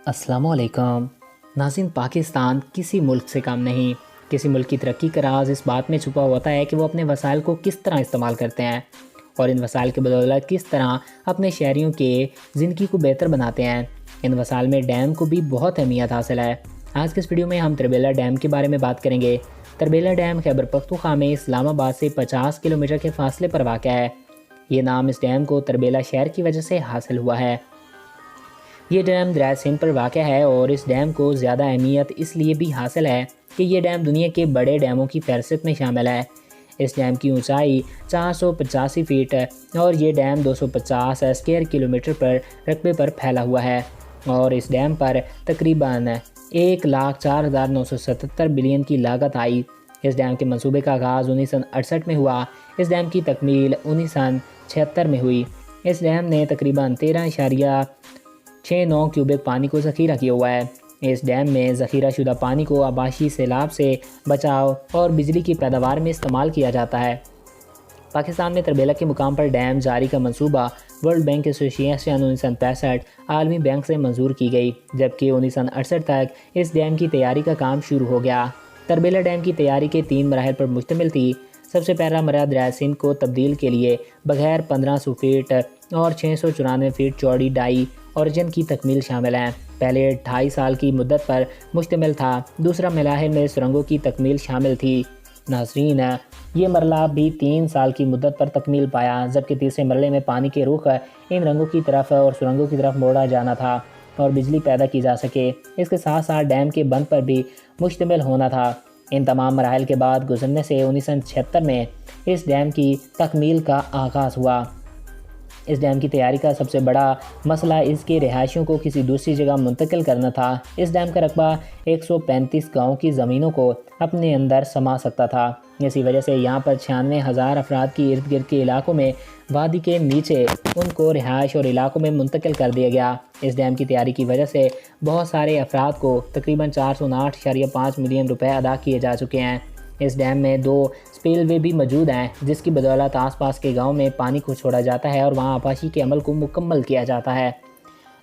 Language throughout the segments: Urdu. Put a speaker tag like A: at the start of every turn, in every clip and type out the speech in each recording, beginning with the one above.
A: السلام علیکم ناظرین، پاکستان کسی ملک سے کم نہیں۔ کسی ملک کی ترقی کا راز اس بات میں چھپا ہوتا ہے کہ وہ اپنے وسائل کو کس طرح استعمال کرتے ہیں اور ان وسائل کے بدولت کس طرح اپنے شہریوں کے زندگی کو بہتر بناتے ہیں۔ ان وسائل میں ڈیم کو بھی بہت اہمیت حاصل ہے۔ آج کے اس ویڈیو میں ہم تربیلا ڈیم کے بارے میں بات کریں گے۔ تربیلا ڈیم خیبر پختونخوا میں اسلام آباد سے 50 کلومیٹر کے فاصلے پر واقع ہے۔ یہ نام اس ڈیم کو تربیلا شہر کی وجہ سے حاصل ہوا ہے۔ یہ ڈیم دریائے سندھ پر واقع ہے اور اس ڈیم کو زیادہ اہمیت اس لیے بھی حاصل ہے کہ یہ ڈیم دنیا کے بڑے ڈیموں کی فہرست میں شامل ہے۔ اس ڈیم کی اونچائی 485 فیٹ ہے اور یہ ڈیم 250 اسکوائر کلومیٹر پر رقبے پر پھیلا ہوا ہے اور اس ڈیم پر تقریباً 1,04,977 بلین کی لاگت آئی۔ اس ڈیم کے منصوبے کا آغاز 1968 میں ہوا۔ اس ڈیم کی تکمیل 1976 میں ہوئی۔ اس ڈیم نے تقریباً 13.69 کیوبک پانی کو ذخیرہ کیا ہوا ہے۔ اس ڈیم میں ذخیرہ شدہ پانی کو آباشی سیلاب سے بچاؤ اور بجلی کی پیداوار میں استعمال کیا جاتا ہے۔ پاکستان میں تربیلا کے مقام پر ڈیم جاری کا منصوبہ ورلڈ بینک ایسوسی ایشن 1965 عالمی بینک سے منظور کی گئی، جبکہ 1968 تک اس ڈیم کی تیاری کا کام شروع ہو گیا۔ تربیلا ڈیم کی تیاری کے 3 مراحل پر مشتمل تھی۔ سب سے پہلا مرحلہ دریائے سندھ کو تبدیل کے لیے بغیر 1500 فیٹ اور 694 فیٹ چوڑی ڈائی اورجن کی تکمیل شامل ہے۔ پہلے 2.5 سال کی مدت پر مشتمل تھا۔ دوسرا مراحل میں سرنگوں کی تکمیل شامل تھی۔ ناظرین، یہ مرحلہ بھی 3 سال کی مدت پر تکمیل پایا، جبکہ تیسرے مرحلے میں پانی کے رخ ان رنگوں کی طرف اور سرنگوں کی طرف موڑا جانا تھا اور بجلی پیدا کی جا سکے۔ اس کے ساتھ ساتھ ڈیم کے بند پر بھی مشتمل ہونا تھا۔ ان تمام مراحل کے بعد گزرنے سے 1976 میں اس ڈیم کی تکمیل کا آغاز ہوا۔ اس ڈیم کی تیاری کا سب سے بڑا مسئلہ اس کے رہائشیوں کو کسی دوسری جگہ منتقل کرنا تھا۔ اس ڈیم کا رقبہ 135 گاؤں کی زمینوں کو اپنے اندر سما سکتا تھا۔ اسی وجہ سے یہاں پر 96,000 افراد کی ارد گرد کے علاقوں میں وادی کے نیچے ان کو رہائش اور علاقوں میں منتقل کر دیا گیا۔ اس ڈیم کی تیاری کی وجہ سے بہت سارے افراد کو تقریباً 409.5 ملین روپے ادا کیے جا چکے ہیں۔ اس ڈیم میں 2 سپیل وے بھی موجود ہیں، جس کی بدولت آس پاس کے گاؤں میں پانی کو چھوڑا جاتا ہے اور وہاں آباشی کے عمل کو مکمل کیا جاتا ہے۔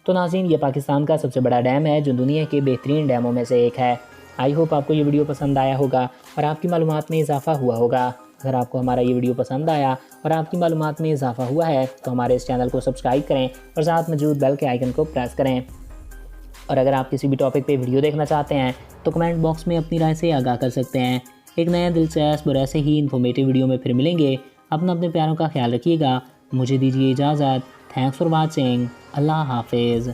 A: تو ناظرین، یہ پاکستان کا سب سے بڑا ڈیم ہے جو دنیا کے بہترین ڈیموں میں سے ایک ہے۔ آئی ہوپ آپ کو یہ ویڈیو پسند آیا ہوگا اور آپ کی معلومات میں اضافہ ہوا ہوگا۔ اگر آپ کو ہمارا یہ ویڈیو پسند آیا اور آپ کی معلومات میں اضافہ ہوا ہے تو ہمارے اس چینل کو سبسکرائب کریں اور ساتھ موجود بیل کے آئیکن کو پریس کریں۔ اور اگر آپ کسی بھی ٹاپک پہ ویڈیو دیکھنا چاہتے ہیں تو کمنٹ باکس میں اپنی رائے سے آگاہ کر سکتے ہیں۔ ایک نیا دلچسپ اور ایسے ہی انفارمیٹیو ویڈیو میں پھر ملیں گے۔ اپنے پیاروں کا خیال رکھیے گا۔ مجھے دیجیے اجازت۔ Thanks for watching. اللہ حافظ۔